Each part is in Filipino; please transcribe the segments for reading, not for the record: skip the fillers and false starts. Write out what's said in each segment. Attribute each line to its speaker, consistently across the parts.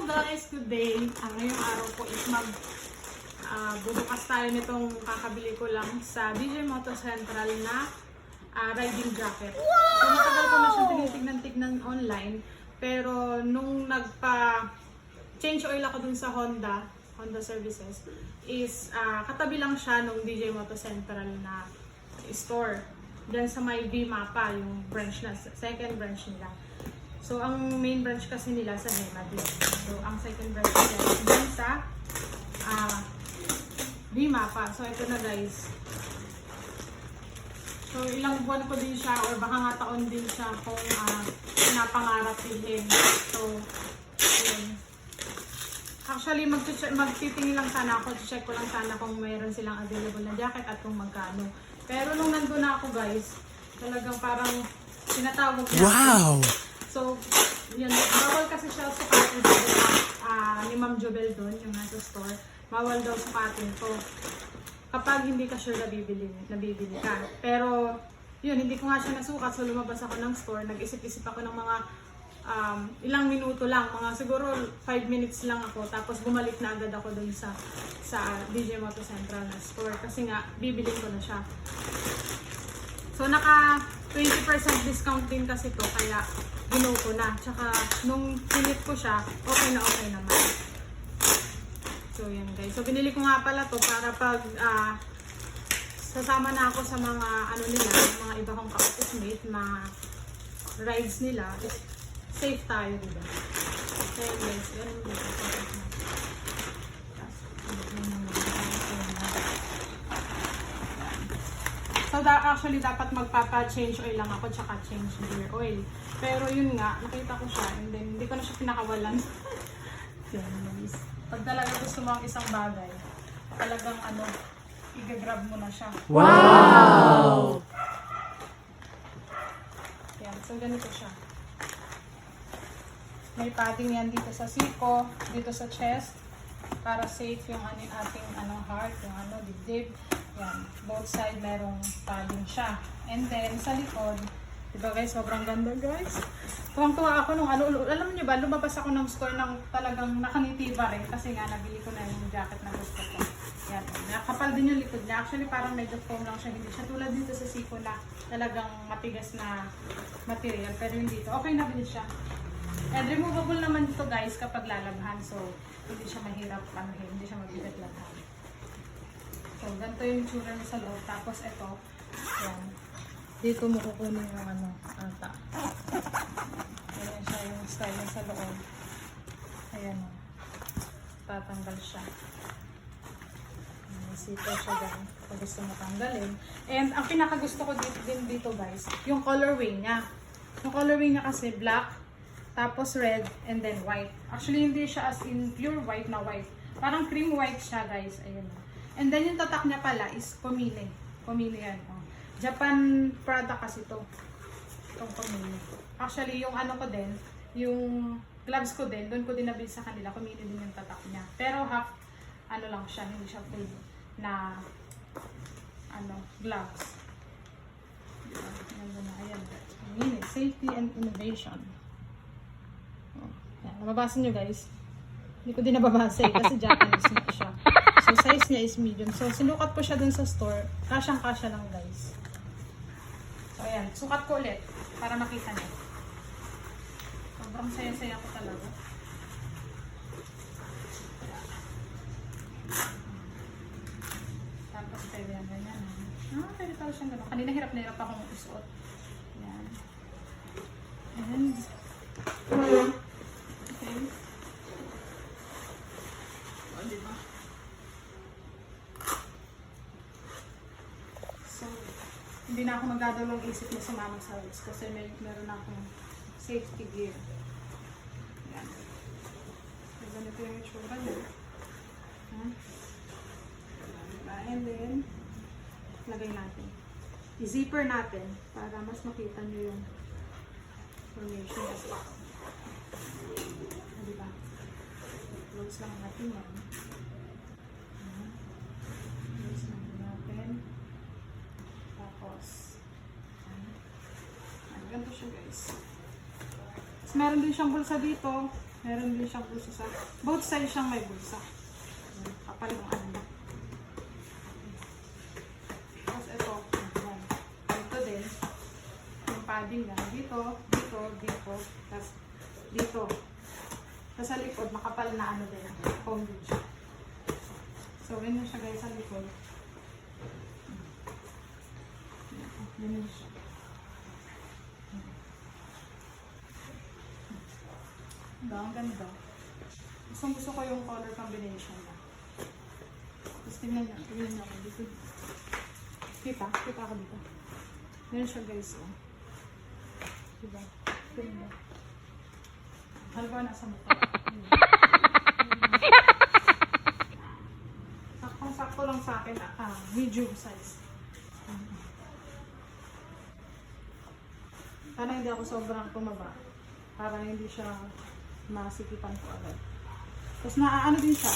Speaker 1: guys, good day. Ngayong araw po is bubukas tayo nitong kakabili ko lang sa DJ Moto Central na riding jacket. So matagal ko na siyang tinitignan online, pero nung change oil ako dun sa Honda Services is katabi lang siya nung DJ Moto Central na store. Diyan sa may V-Mapa, yung branch na, second branch nila. So, ang main branch kasi nila sa Hemadis. So, ang second branch nila is dyan sa V-Mapa. So, ito na guys. So, ilang buwan ko din siya or baka nga taon din siya kung pinapangarap bilhin. So, yun. Actually, magtitingin lang sana ako. Check ko lang sana kung mayroon silang available na jacket at kung magkano. Pero nung nandun na ako guys, talagang parang tinatawag na
Speaker 2: wow!
Speaker 1: So, yun, bawal kasi siya sukatin ni Ma'am Jobel doon, yung nasa store. Bawal daw sukatin to kapag hindi ka sure na bibili ka. Pero, yun, hindi ko nga siya nasukat. So, lumabas ako ng store. Nag-isip-isip ako ng mga ilang minuto lang. Mga siguro 5 minutes lang ako. Tapos, bumalik na agad ako doon sa DJ Moto Central na store. Kasi nga, bibilin ko na siya. So, naka 20% discount din kasi to. Kaya, ginaw ko na. Tsaka, nung pinit ko siya, okay naman. So, yan guys. So, binili ko nga pala to para pag sasama na ako sa mga nila, mga iba kong ka-office-mate, mga rides nila, is safe tayo, diba? So, yan guys. Yan dito. So, actually, dapat magpapa-change oil lang ako, tsaka change gear oil. Pero yun nga, nakita ko siya, and then hindi ko na siya pinakawalan. Yan, guys. Pag talaga gusto mo ang isang bagay, talagang i-grab mo na siya.
Speaker 2: Wow!
Speaker 1: Yan, so ganito siya. May padding yan dito sa siko, dito sa chest, para safe yung ating heart, yung dibdib. Yan, both side merong padding siya. And then sa likod, diba guys, sobrang ganda guys. Tuwang-tuwa ako nung alam niyo ba, lumabas ako ng store ng talagang nakangiti pa rin kasi nga nabili ko na yung jacket na gusto ko. Yan, nakapal din yung likod niya. Actually parang medyo foam lang siya, hindi siya tulad dito sa siko na talagang matigas na material. Pero yung dito, okay na din siya. And removable naman ito guys kapag lalabhan. So, hindi siya mahirap hindi siya mabigat labhan. So, ganito yung tsura niya sa loob. Tapos ito, yan. Dito mo kukunin yung ata. Ayan siya yung style niya sa loob. Ayan o. Tatanggal siya. Sito siya dyan. Kung gusto mo tanggalin. And ang pinakagusto ko dito guys, yung colorway niya. Yung colorway niya kasi black, tapos red, and then white. Actually, hindi siya as in pure white na white. Parang cream white siya guys. Ayan o. And then yung tatak niya pala is Komine. Komine yan. Oh. Japan product kasi to. Itong Komine. Actually, yung ko din, yung gloves ko din, doon ko din nabili sa kanila. Komine din yung tatak niya. Pero half, lang siya, hindi siya full na, gloves. Ayan. Komine. Safety and innovation. Oh. Yan. Mababasa nyo guys. Hindi ko din nababasa kasi Japanese na siya. So, size niya is medium. So, sinukat ko siya dun sa store. Kasyang-kasya lang, guys. So, ayan. Sukat ko ulit para makita niyo. Sobrang saya-saya ko talaga. Tapos, pwede yan. Ganyan. Pwede pala siyang gano'n. Kanina hirap na hirap akong isuot. Ayan. And, okay. O, diba? So, hindi na ako magdadalawang isip na sumama sa rides kasi meron akong safety gear. Yan. So, ganito yung itsura niya. And then, lagay natin. I-zipper natin para mas makita nyo yung formation as well. Diba? Close lang natin yan. Close lang natin. Tapos, ganito siya guys. Tapos meron din siyang bulsa dito Meron din siyang bulsa sa... Both sides siyang may bulsa. Kapal ng ano. Tapos ito. Ayan. Ito din. Yung padding lang. Dito, dito, dito. Tapos dito. Tapos sa likod, makapal na ano din. Foam din siya. So, ganyan siya guys sa likod. Ganyan siya. Ang ganda. Gusto ko yung color combination na. Tapos tingnan niyo ako dito. Kita ako dito. Ganyan siya guys. Oh. Diba? Tingnan mo. Halimbawa nasa mukha. Saktong-sakto lang sa akin. Medium size. Para hindi ako sobrang tumaba. Para hindi siya masikipan ko agad. Tapos naaano din siya.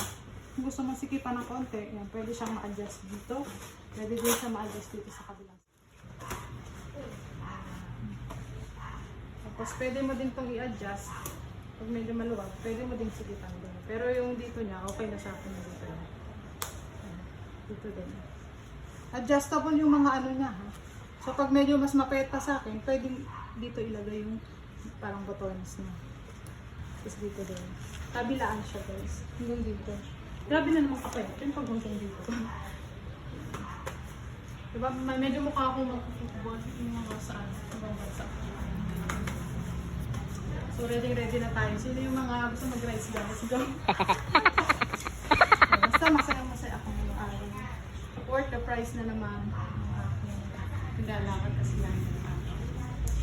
Speaker 1: Kung gusto masikipan ng konti, yan, pwede siyang ma-adjust dito. Pwede din siya ma-adjust dito sa kabilang. Tapos pwede mo din itong i-adjust. Pag medyo maluwag, pwede mo din sikipan din. Pero yung dito niya, okay na sa akin yung dito niya. Dito din. Adjustable yung mga ano niya ha. So pag medyo mas mapayat pa sa akin, pwedeng dito ilagay yung parang buttons niya. Tapos dito din. Kabilaan siya guys. Hanggang dito. Grabe na naman kapayat. Yung pag hanggang dito. Diba? Medyo mukha akong magkukubot yung mga saan. Ibang bansa. So ready na tayo. Sino yung mga gusto mag-rides dyan? Let's go. Basta masaya ako ngayong araw. Worth the price na naman. Naglalakad kasi lang.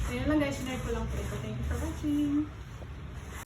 Speaker 1: So yun lang guys. Sinare ko lang po ito. Thank you for watching.